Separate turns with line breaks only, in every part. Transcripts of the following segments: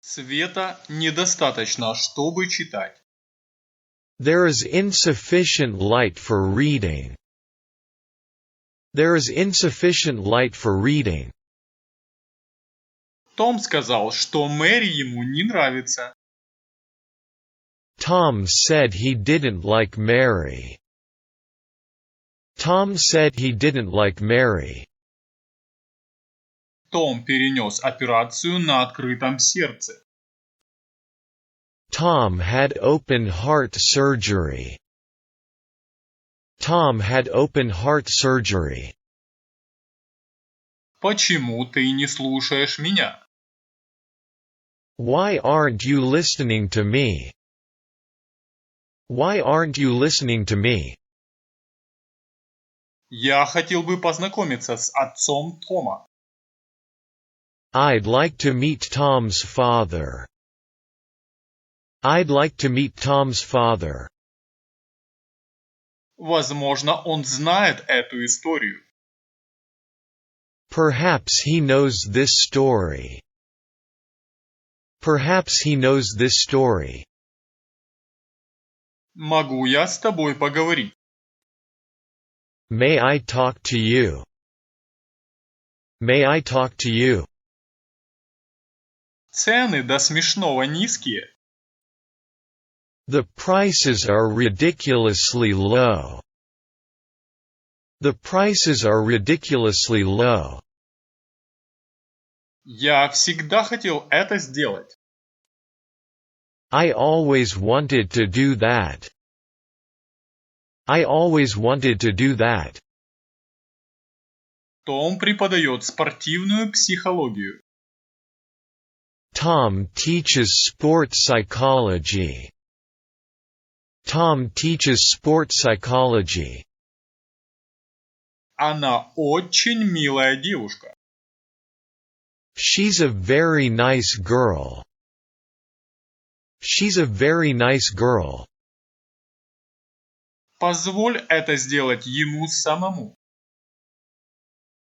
Света недостаточно, чтобы читать.
There is insufficient light for reading. There is insufficient light for reading.
Том сказал, что Мэри ему не нравится.
Tom said he didn't like Mary. Tom said he didn't like Mary.
Том перенес операцию на открытом сердце.
Tom had open heart surgery. Tom had open heart surgery.
Почему ты не слушаешь меня?
Why aren't you listening to me? Why aren't you listening to me?
Я хотел бы познакомиться с отцом Тома.
I'd like to meet Tom's father. I'd like to meet Tom's father.
Возможно, он знает эту историю.
Perhaps he knows this story. Perhaps he knows this story.
Могу я с тобой поговорить?
May I talk to you? May I talk to you?
Цены до смешного низкие.
The prices are ridiculously low. The prices are ridiculously low.
Я всегда хотел это сделать.
I always wanted to do that. I always wanted to do that.
Том преподает спортивную психологию.
Tom teaches sport psychology. Tom teaches sport psychology.
Она очень милая девушка.
She's a very nice girl. She's a very nice girl.
Позволь это сделать ему самому.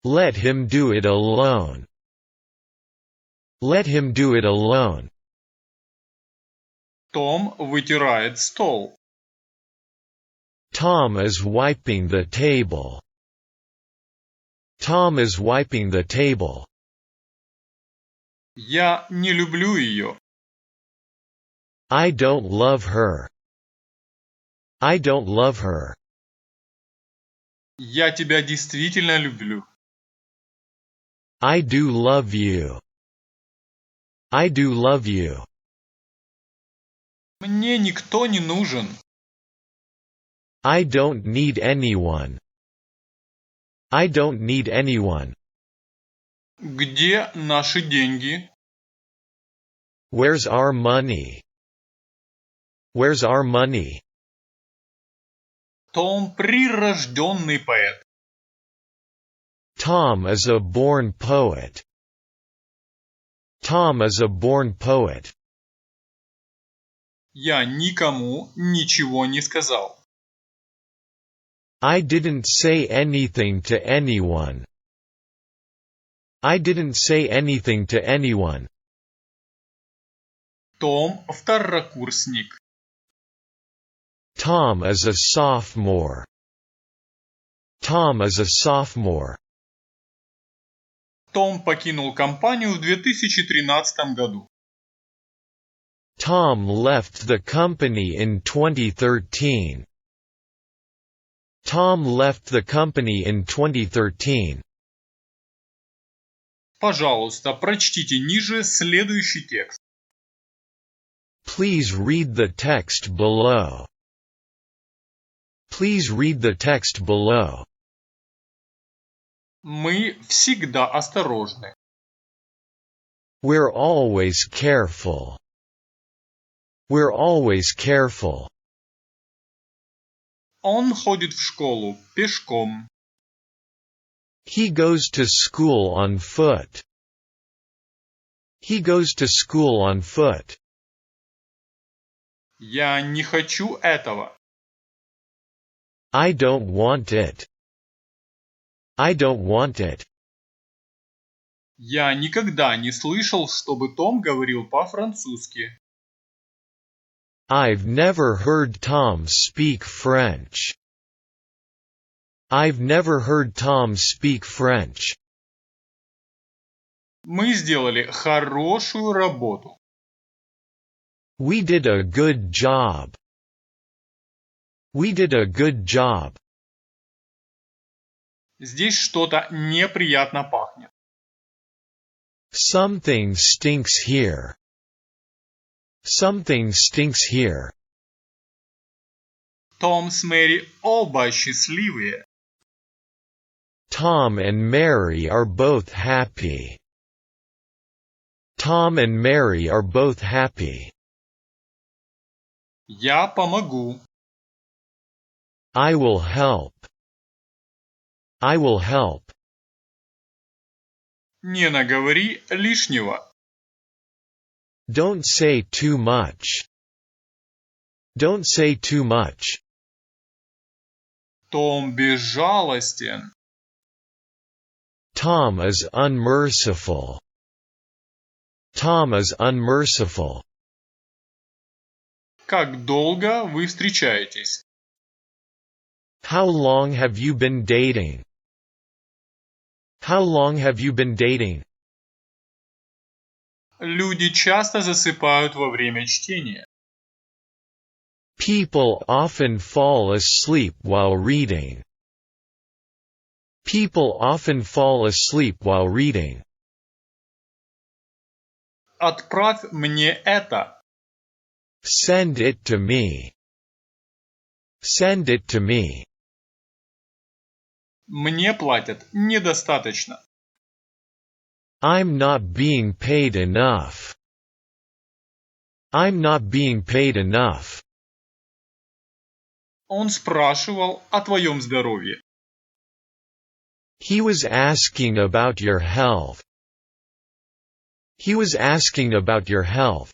Let him do it alone. Let him do it alone.
Том вытирает стол.
Tom is wiping the table. Tom is wiping the table.
Я не люблю ее.
I don't love her. I don't love her.
Я тебя действительно люблю.
I do love you. I do love you.
Мне никто не нужен.
I don't need anyone. I don't need anyone.
Где наши деньги?
Where's our money? Where's our money?
Том прирожденный поэт.
Tom is a born poet. Tom is a born poet.
Я никому ничего не сказал.
I didn't say anything to anyone. I didn't say anything to anyone.
Том второкурсник.
Tom is a sophomore. Tom is a sophomore.
Том покинул компанию в 2013 году.
Tom left the company in 2013. Tom left the company in 2013.
Пожалуйста, прочтите ниже следующий текст.
Please read the text below. Please read the text below.
Мы всегда осторожны.
We're always careful. We're always careful.
Он ходит в школу пешком.
He goes to school on foot. He goes to school on foot.
Я не хочу этого.
I don't want it. I don't want it.
Я никогда не слышал, чтобы Том говорил по-французски.
I've never heard Tom speak French. I've never heard Tom speak French.
Мы сделали хорошую работу.
We did a good job. We did a good job.
Здесь что-то неприятно пахнет.
Something stinks here. Something stinks here.
Том с Мэри оба счастливые.
Tom and Mary are both happy. Tom and Mary are both happy.
Я помогу.
I will help. I will help.
Не наговори лишнего.
Don't say too much. Don't say too much.
Том безжалостен.
Tom is unmerciful. Tom is unmerciful.
Как долго вы встречаетесь?
How long have you been dating? How long have you been dating?
Люди часто засыпают во время чтения.
People often fall asleep while reading. People often fall asleep while reading.
Отправь мне это.
Send it to me. Send it to me.
Мне платят недостаточно.
I'm not being paid enough. I'm not being paid enough.
Он спрашивал о твоем здоровье.
He was asking about your health. He was asking about your health.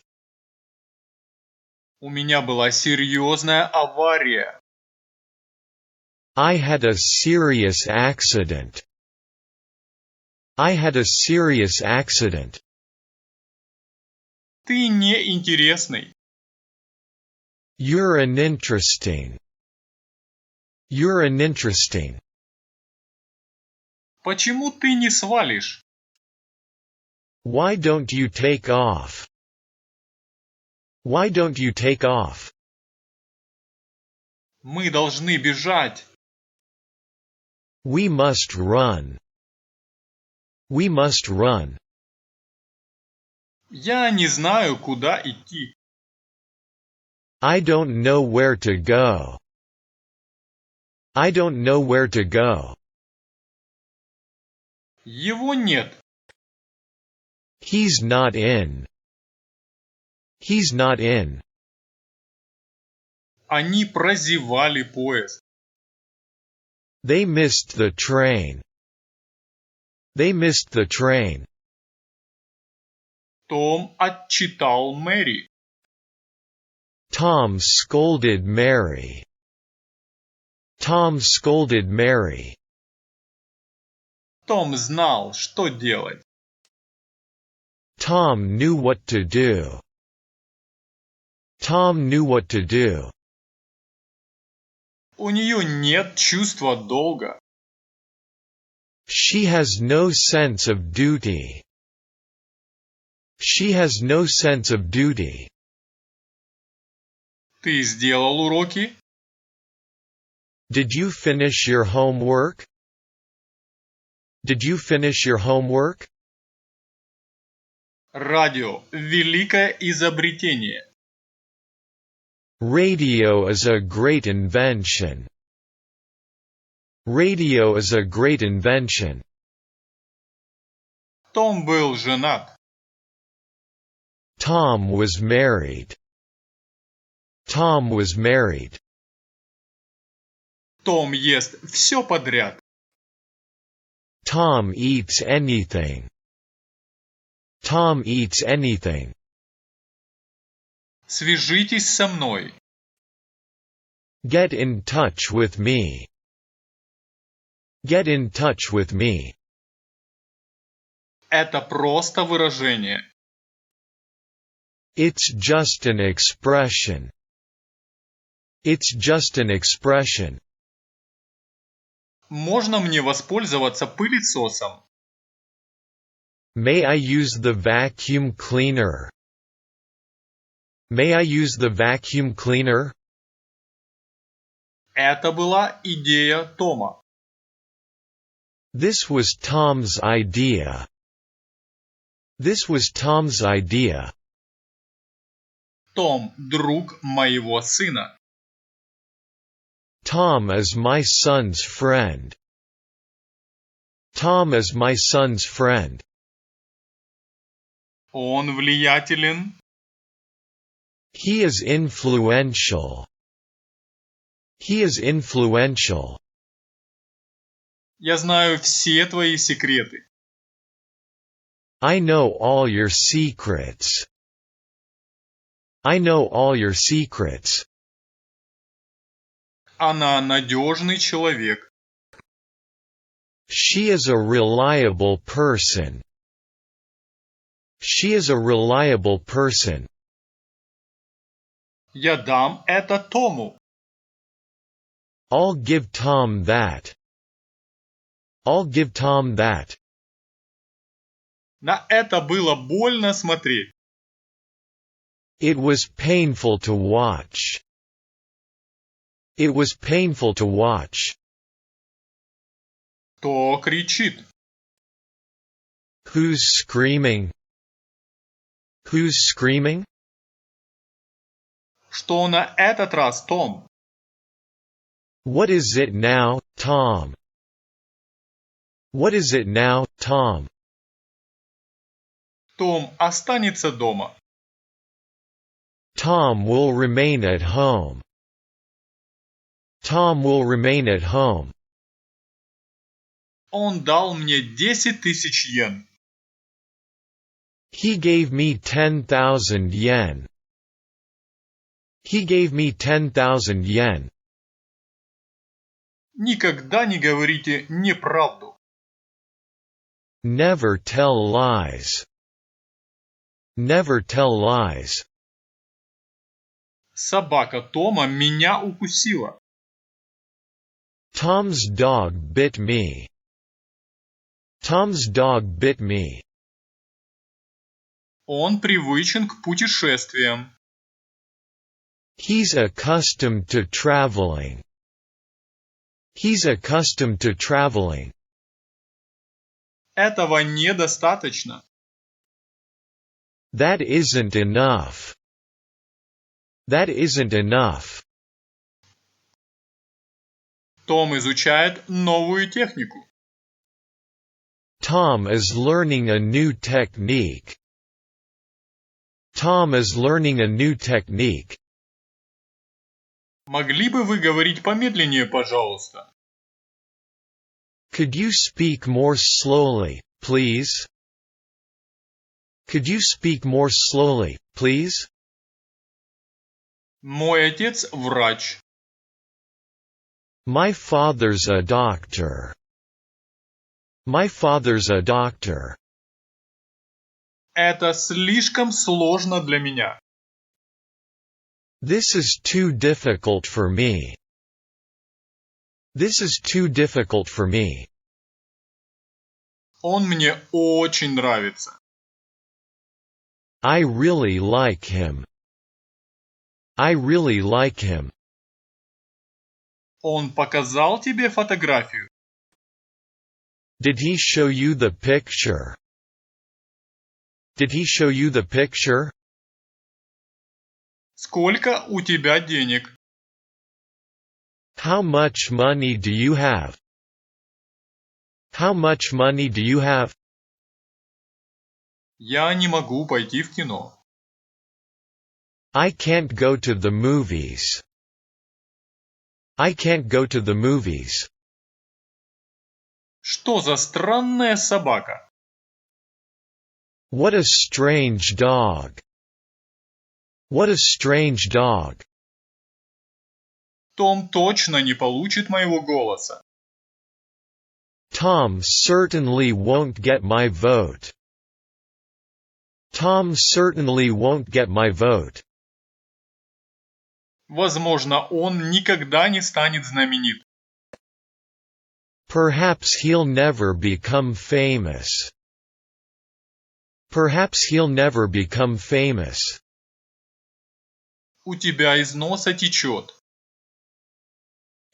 У меня была серьезная авария.
I had a serious accident. I had a serious accident.
Ты неинтересный.
You're uninteresting. You're uninteresting.
Почему ты не свалишь?
Why don't you take off? Why don't you take off?
Мы должны бежать.
We must run. We must run.
Я не знаю, куда идти.
I don't know where to go. I don't know where to go.
Его нет.
He's not in. He's not in.
Они прозевали поезд.
They missed the train. They missed the train.
Том отчитал Мэри.
Tom scolded Mary. Tom scolded Mary.
Том знал, что делать.
Tom knew what to do. Tom knew what to do.
У нее нет чувства долга.
She has no sense of duty. She has no sense of duty.
Ты сделал уроки?
Did you finish your homework? Did you finish your homework?
Радио – великое изобретение.
Radio is a great invention. Radio is a great invention.
Том был женат.
Tom was married. Tom was married.
Том ест все подряд.
Tom eats anything. Tom eats anything.
Свяжитесь со мной.
Get in touch with me. Get in touch with me.
Это просто выражение.
It's just an expression. It's just an expression.
Можно мне воспользоваться пылесосом?
May I use the vacuum cleaner? May I use the vacuum cleaner?
Это была идея Тома.
This was Tom's idea. This was Tom's idea.
Том – друг моего сына.
Tom is my son's friend. Tom is my son's friend.
Он влиятелен.
He is influential. He is influential.
Я знаю все твои секреты.
I know all your secrets. I know all your secrets.
Она надежный человек.
She is a reliable person. She is a reliable person.
Я дам это Тому.
I'll give Tom that. I'll give Tom that.
На это было больно смотреть.
It was painful to watch. It was painful to watch.
Кто кричит?
Who's screaming? Who's screaming?
Что на этот раз, Том?
What is it now, Tom? What is it now, Tom?
Том останется дома.
Tom will remain at home. Tom will remain at home.
Он дал мне 10 тысяч йен.
He gave me 10,000 yen. He gave me 10,000 yen.
Никогда не говорите неправду.
Never tell lies. Never tell lies.
Собака Тома меня укусила.
Tom's dog bit me. Tom's dog bit me.
Он привычен к путешествиям.
He's accustomed to traveling. He's accustomed to traveling.
Этого недостаточно.
That isn't enough. That isn't enough.
Том изучает новую технику.
Tom is learning a new technique. Tom is learning a new technique.
Могли бы вы говорить помедленнее, пожалуйста?
Could you speak more slowly, please? Could you speak more slowly, please?
Мой отец врач.
My father's a doctor. My father's a doctor.
Это слишком сложно для меня.
This is too difficult for me. This is too difficult for me.
Он мне очень нравится.
I really like him. I really like him.
Он показал тебе фотографию?
Did he show you the picture? Did he show you the picture?
Сколько у тебя денег?
How much money do you have? How much money do you have?
Я не могу пойти в кино.
I can't go to the movies. I can't go to the movies.
Что за странная собака?
What a strange dog. What a strange dog.
Том точно не получит моего голоса.
Tom certainly won't get my vote. Tom certainly won't get my vote.
Возможно, он никогда не станет знаменит.
Perhaps he'll never become famous. Perhaps he'll never become famous.
У тебя из носа течет.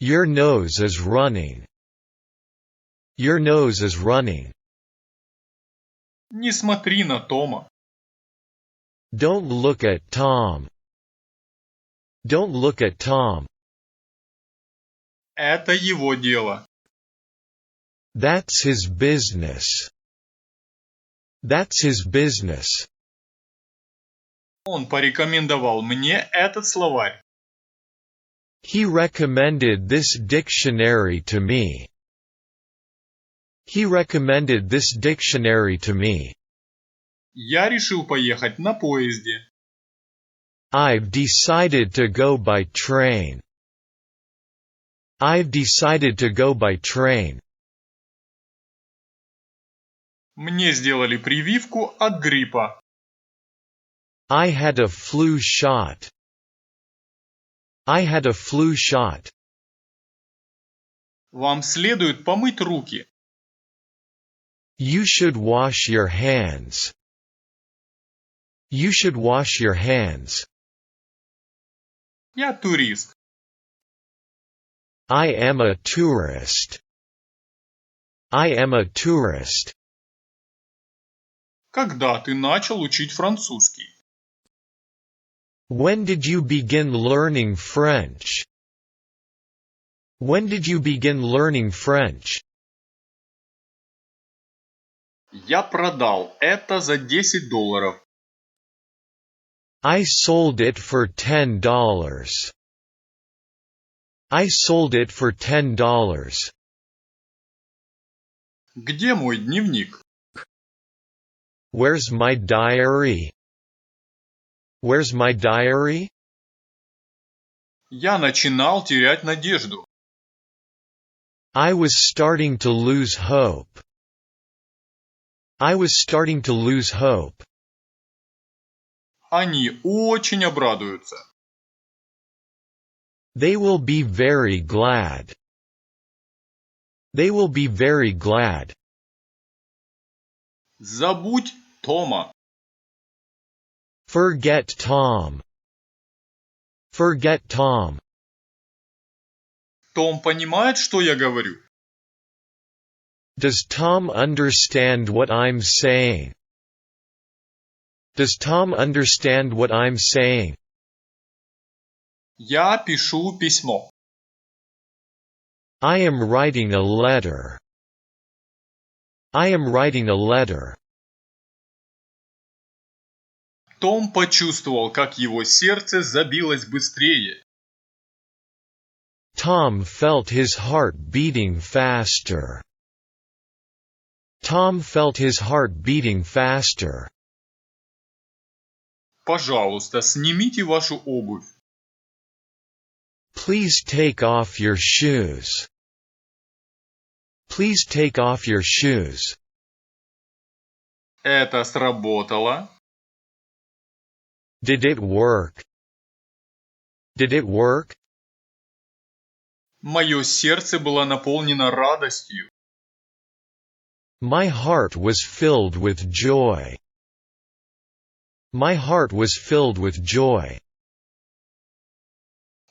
Your nose is running. Your nose is running.
Не смотри на Тома.
Don't look at Tom. Don't look at Tom.
Это его дело.
That's his business. That's his business.
Он порекомендовал мне этот словарь.
He recommended this dictionary to me. He recommended this dictionary to me.
Я решил поехать на поезде.
I've decided to go by train. I've decided to go by train.
Мне сделали прививку от гриппа.
I had a flu shot. I had a flu shot.
Вам следует помыть руки.
You should wash your hands. You should wash your hands.
Я турист.
I am a tourist. I am a tourist.
Когда ты начал учить французский?
When did you begin learning French? When did you begin learning French?
Я продал это за $10.
I sold it for $10. I sold it for $10.
Где мой дневник?
Where's my diary? Where's my diary?
Я начинал терять надежду.
I was starting to lose hope. I was starting to lose hope.
Они очень обрадуются.
They will be very glad. They will be very glad.
Забудь Тома.
Forget Tom. Forget Tom.
Том понимает, что я говорю?
Does Tom understand what I'm saying? Does Tom understand what I'm saying?
Я пишу письмо.
I am writing a letter. I am writing a letter.
Том почувствовал, как его сердце забилось быстрее.
Tom felt his heart beating faster. Tom felt his heart beating faster.
Пожалуйста, снимите вашу обувь.
Please take off your shoes. Please take off your shoes.
Это сработало.
Did it work? Did it work?
Мое сердце было наполнено радостью.
My heart was filled with joy. My heart was filled with joy.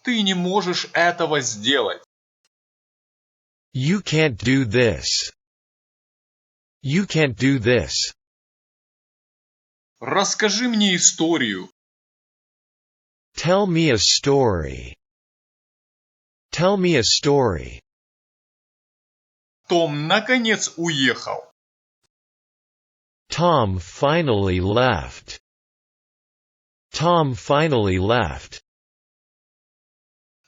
Ты не можешь этого сделать.
You can't do this. You can't do this.
Расскажи мне историю.
Tell me a story. Tell me a story.
Том наконец уехал.
Tom finally left. Tom finally left.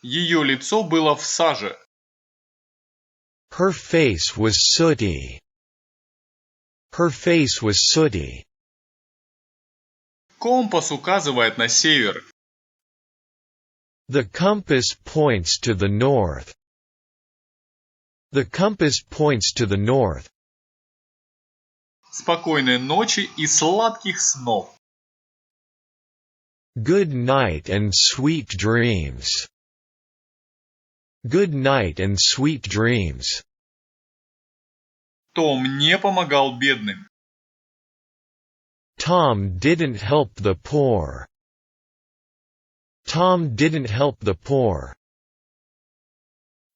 Ее лицо было в саже.
Her face was sooty. Her face was sooty.
Компас указывает на север.
The compass points to the north. The compass points to the north.
Спокойной ночи и сладких снов.
Good night and sweet dreams. Good night and sweet dreams.
Том не помогал бедным.
Tom didn't help the poor. Tom didn't help the poor.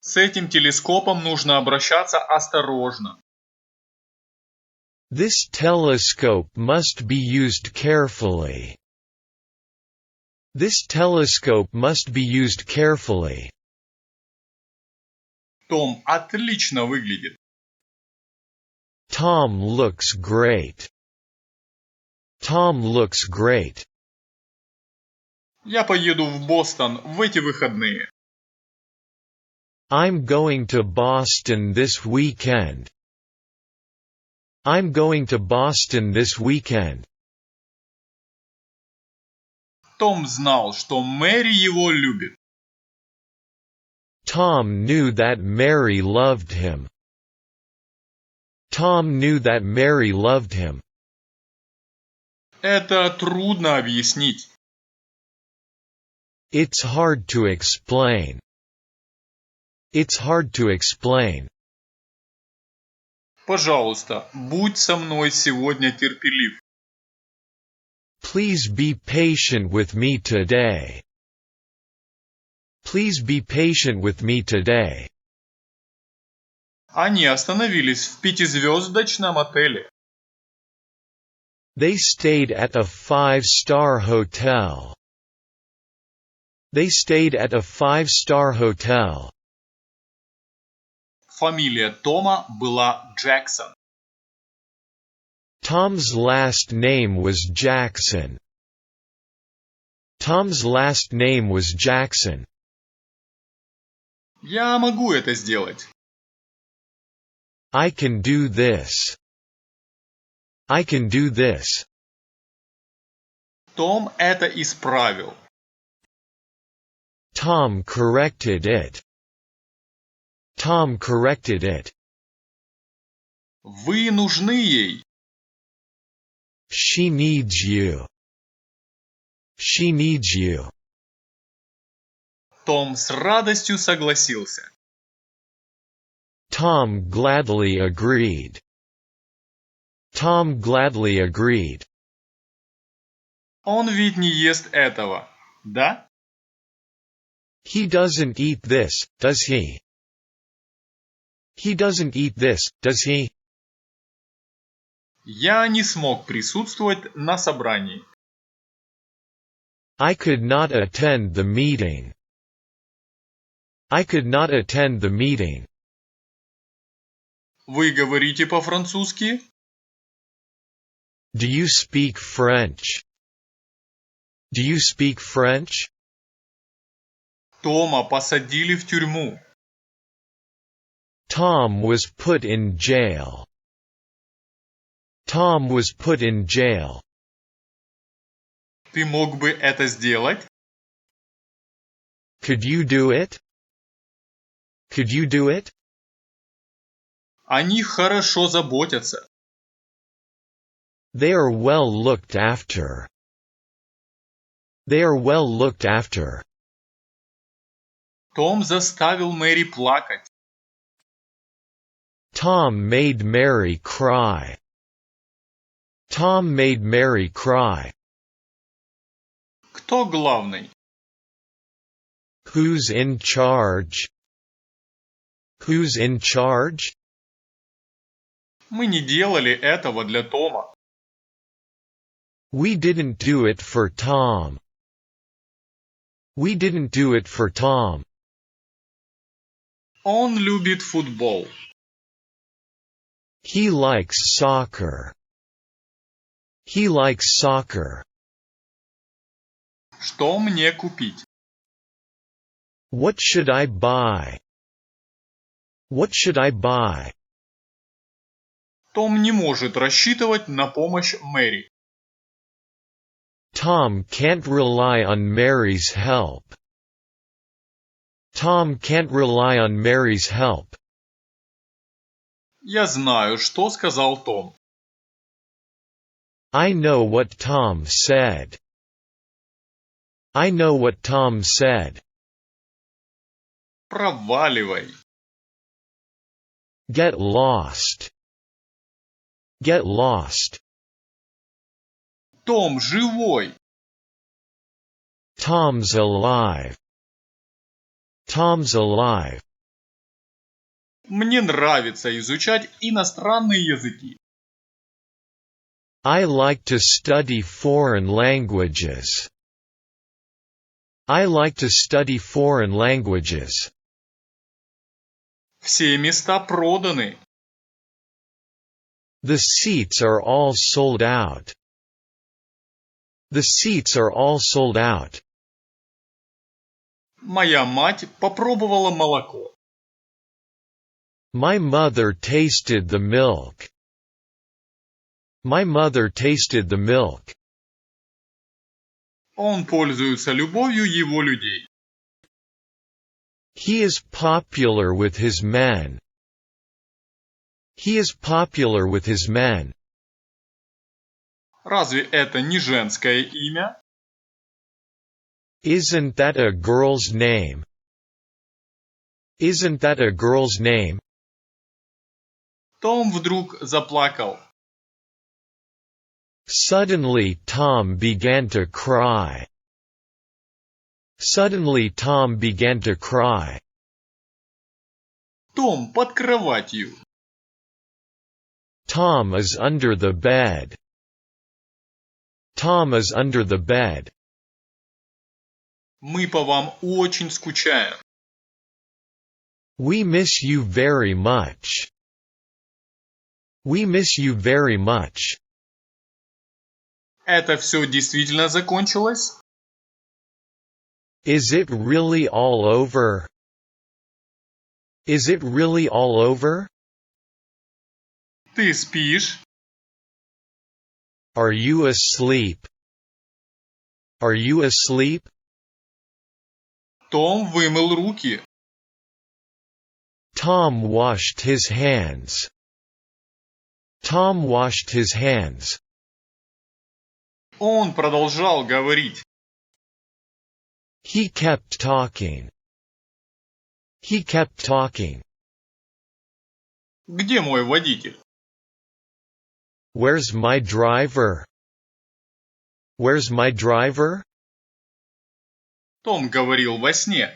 С этим телескопом нужно обращаться осторожно.
This telescope must be used carefully. This telescope must be used carefully.
Том отлично выглядит.
Tom looks great. Tom looks great.
Я поеду в Бостон в эти выходные.
I'm going to Boston this weekend. I'm going to Boston this weekend.
Том знал, что Мэри его любит.
Tom knew that Mary loved him. Tom knew that Mary loved him.
Это трудно объяснить.
It's hard to explain. It's hard to explain.
Пожалуйста, будь со мной сегодня терпелив.
Please be patient with me today. Please be patient with me today.
Они остановились в пятизвездочном отеле.
They stayed at a 5-star hotel. They stayed at a 5-star hotel.
Фамилия Тома была Джексон.
Tom's last name was Jackson. Tom's last name was Jackson.
Я могу это сделать.
I can do this. I can do this.
Том это исправил.
Tom corrected it. Tom corrected it.
Вы нужны ей.
She needs you. She needs you.
Том с радостью согласился.
Tom gladly agreed. Tom gladly agreed.
Он ведь не ест этого, да?
He doesn't eat this, does he? He doesn't eat this, does he?
Я не смог присутствовать на собрании.
I could not attend the meeting. I could not attend the meeting.
Вы говорите по-французски?
Do you speak French? Do you speak French?
Тома посадили в тюрьму.
Tom was put in jail. Tom was put in jail.
Ты мог бы это сделать?
Could you do it? Could you do it?
О них хорошо заботятся.
They are well looked after. They are well looked after.
Том заставил Мэри плакать.
Tom made Mary cry. Tom made Mary cry.
Кто главный?
Who's in charge? Who's in charge?
Мы не делали этого для Тома.
We didn't do it for Tom. We didn't do it for Tom.
Он любит футбол.
He likes soccer. He likes soccer.
Что мне купить?
What should I buy? What should I buy?
Том не может рассчитывать на помощь Мэри.
Tom can't rely on Mary's help. Tom can't rely on Mary's help.
Я знаю, что сказал Том.
I know what Tom said. I know what Tom said.
Проваливай.
Get lost. Get lost.
Том живой.
Tom's alive. Tom's alive.
Мне нравится изучать иностранные языки.
I like to study foreign languages. I like to study foreign languages.
Все места проданы.
The seats are all sold out. The seats are all sold out.
Моя мать попробовала молоко.
My mother tasted the milk. My mother tasted the milk.
Он пользуется любовью его людей.
He is popular with his men. He is popular with his men.
Разве это не женское имя?
Isn't that a girl's name? Isn't that a girl's name?
Том вдруг заплакал.
Suddenly Tom began to cry. Suddenly Tom began to cry.
Том под кроватью.
Tom is under the bed. Tom is under the bed.
Мы по вам очень скучаем.
We miss you very much. We miss you very much.
Это все действительно закончилось?
Is it really all over? Is it really all over?
Ты спишь?
Are you asleep? Are you asleep?
Том вымыл руки.
Tom washed his hands. Tom washed his hands.
Он продолжал говорить.
He kept talking. He kept talking.
Где мой водитель?
Where's my driver? Where's my driver?
Том говорил во сне.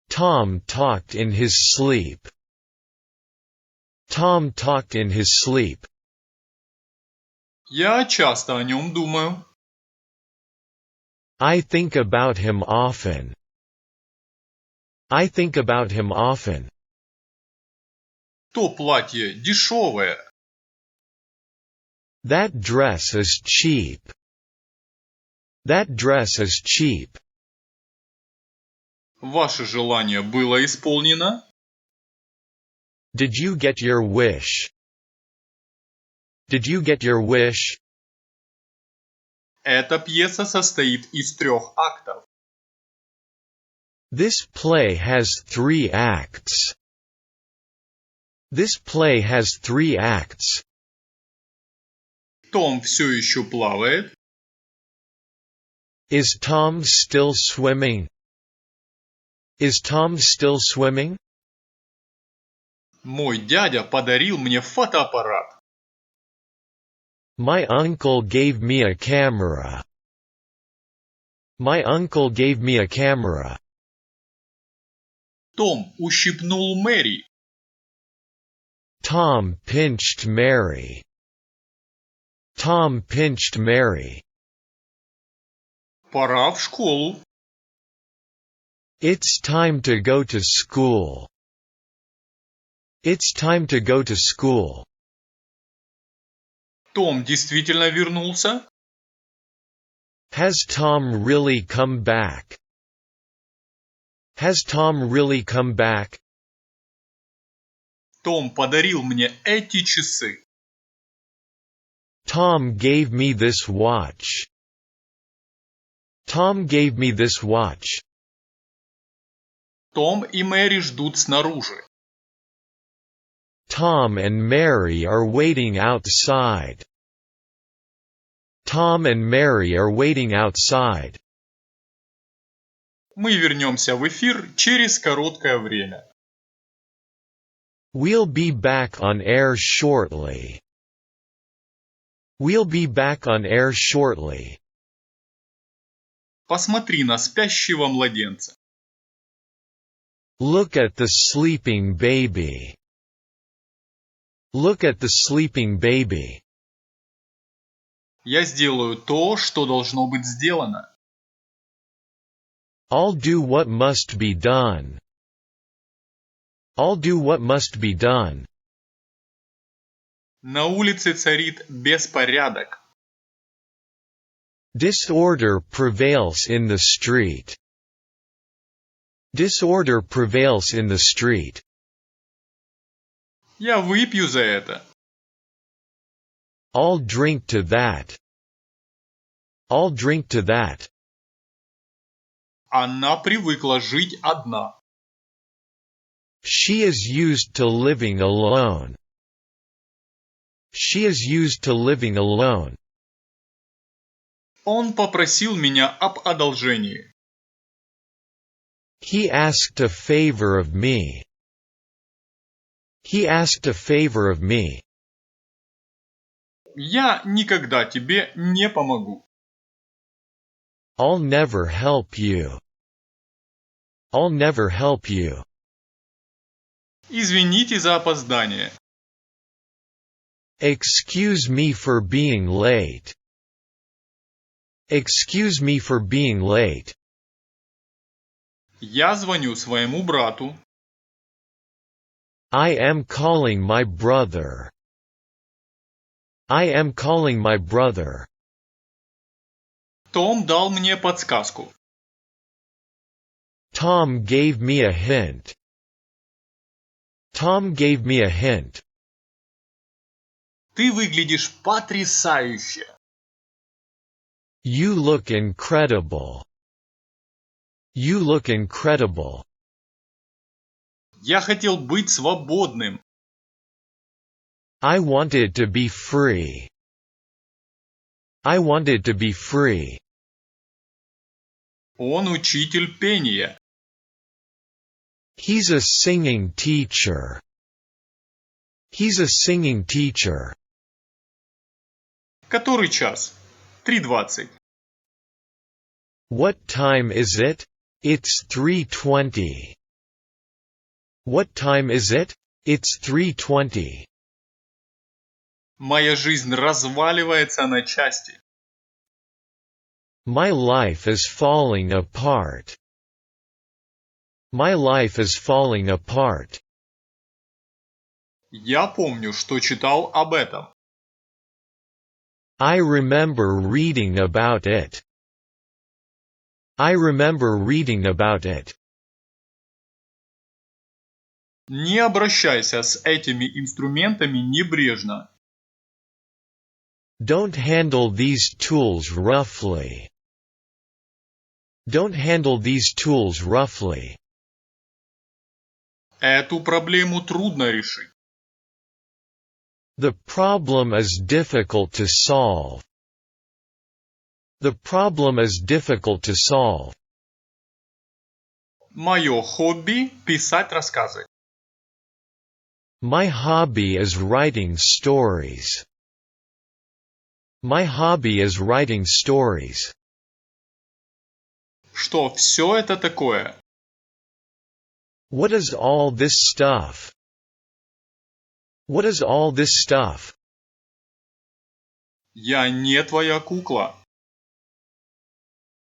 Tom talked in his sleep. Tom talked in his sleep.
Я часто о нем думаю.
I think about him often. I think about him often.
То платье дешевое.
That dress is cheap. That dress is cheap.
Ваше желание было исполнено?
Did you get your wish? Did you get your wish?
Эта пьеса состоит из 3 актов.
This play has 3 acts. This play has 3 acts.
Том все еще плавает.
Is Tom still swimming? Is Tom still swimming?
Мой дядя подарил мне фотоаппарат.
My uncle gave me a camera. My uncle gave me a camera.
Том ущипнул Мэри.
Tom pinched Mary. Tom pinched Mary.
Пора в школу.
It's time to go to school. It's time to go to school.
Том действительно вернулся?
Has Tom really come back? Has Tom really come back?
Том подарил мне эти часы.
Tom gave me this watch. Tom gave me this watch.
Том и Мэри ждут снаружи.
Tom and Mary are waiting outside. Tom and Mary are waiting outside.
Мы вернемся в эфир через короткое время.
We'll be back on air shortly. We'll be back on air shortly.
Посмотри на спящего младенца.
Look at the sleeping baby. Look at the sleeping baby.
Я сделаю то, что должно быть сделано.
I'll do what must be done. I'll do what must be done.
На улице царит беспорядок.
Disorder prevails in the street. Disorder prevails in the street.
Я выпью за это.
I'll drink to that. I'll drink to that.
Она привыкла жить одна.
She is used to living alone. She is used to living alone.
Он попросил меня об одолжении.
He asked a favor of me. He asked a favor of me.
Я никогда тебе не помогу.
I'll never help you. I'll never help you.
Извините за опоздание.
Excuse me for being late. Excuse me for being late.
Я звоню своему брату.
I am calling my brother. I am calling my brother.
Том дал мне подсказку.
Tom gave me a hint. Tom gave me a hint.
Ты выглядишь потрясающе.
You look incredible. You look incredible.
Я хотел быть свободным.
I wanted to be free. I wanted to be free.
Он учитель пения.
He's a singing teacher. He's a singing teacher.
Который час? 3:20.
What time is it? It's 3:20. What time is it? It's 3:20.
Моя жизнь разваливается на части.
My life is falling apart. My life is falling apart.
Я помню, что читал об этом.
I remember reading about it. I remember reading about it.
Не обращайся с этими инструментами небрежно.
Don't handle these tools roughly. Don't handle these tools roughly.
Эту проблему трудно решить.
The problem is difficult to solve. The problem is difficult to solve.
Мое хобби – писать рассказы.
My hobby is writing stories. My hobby is writing stories.
Что все это такое?
What is all this stuff? What is all this stuff?
Я не твоя кукла.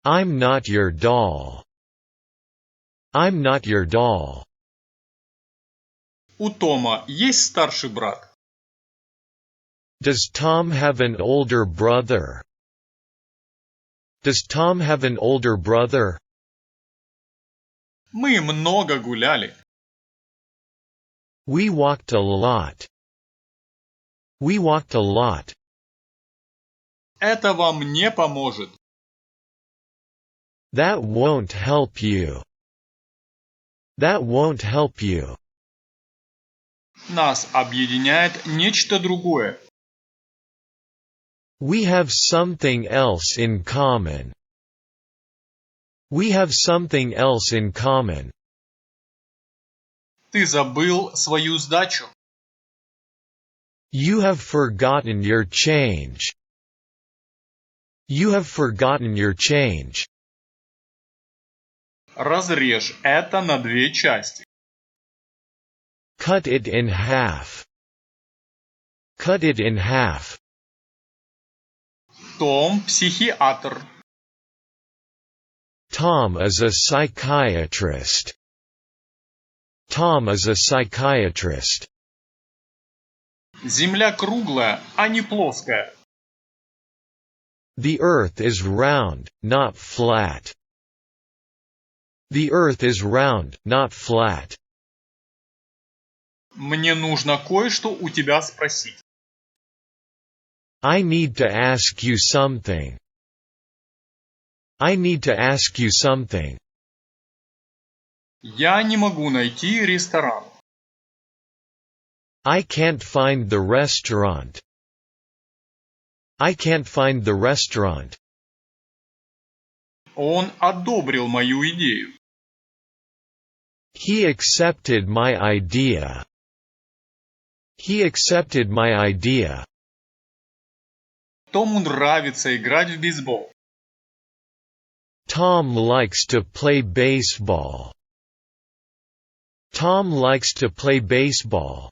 I'm not your doll. I'm not your doll.
У Тома есть старший брат?
Does Tom have an older brother? Does Tom have an older brother?
Мы много гуляли.
We walked a lot. We walked a lot.
Это вам не поможет.
That won't help you. That won't help you.
Нас объединяет нечто другое.
We have something else in common. We have something else in common.
Ты забыл свою сдачу.
You have forgotten your change. You have forgotten your change.
Разрежь это на две части.
Cut it in half. Cut it in half.
Том – психиатр.
Tom is a psychiatrist. Tom is a psychiatrist.
Земля круглая, а не плоская.
The earth is round, not flat. The earth is round, not flat.
Мне нужно кое-что у тебя спросить.
I need to ask you something. I need to ask you something.
Я не могу найти ресторан.
I can't find the restaurant. I can't find the restaurant.
Он одобрил мою идею.
He accepted my idea. He accepted my idea.
Тому нравится играть в бейсбол.
Tom likes to play baseball. Tom likes to play baseball.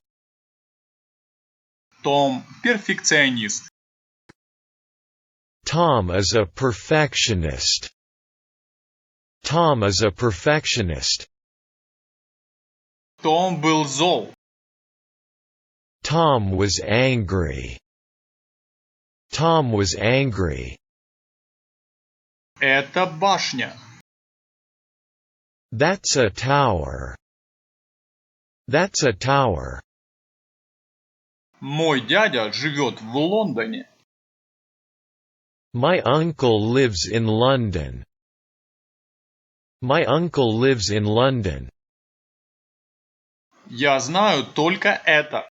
Том – перфекционист.
Tom is a perfectionist. Tom is a perfectionist.
Том был зол.
Tom was angry. Tom was angry.
Это башня.
That's a tower. That's a tower.
Мой дядя живет в Лондоне.
My uncle lives in London. My uncle lives in London.
Я знаю только это.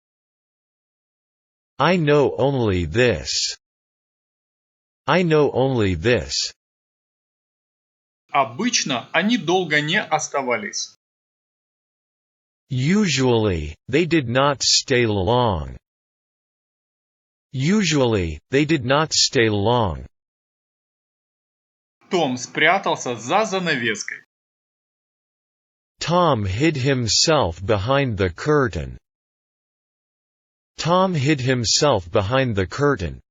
I know only this. I know only this.
Обычно они долго не оставались.
Usually, they did not stay long. Usually, they did not stay long.
Том спрятался за занавеской.
Tom hid himself behind the curtain. Tom hid himself behind the curtain.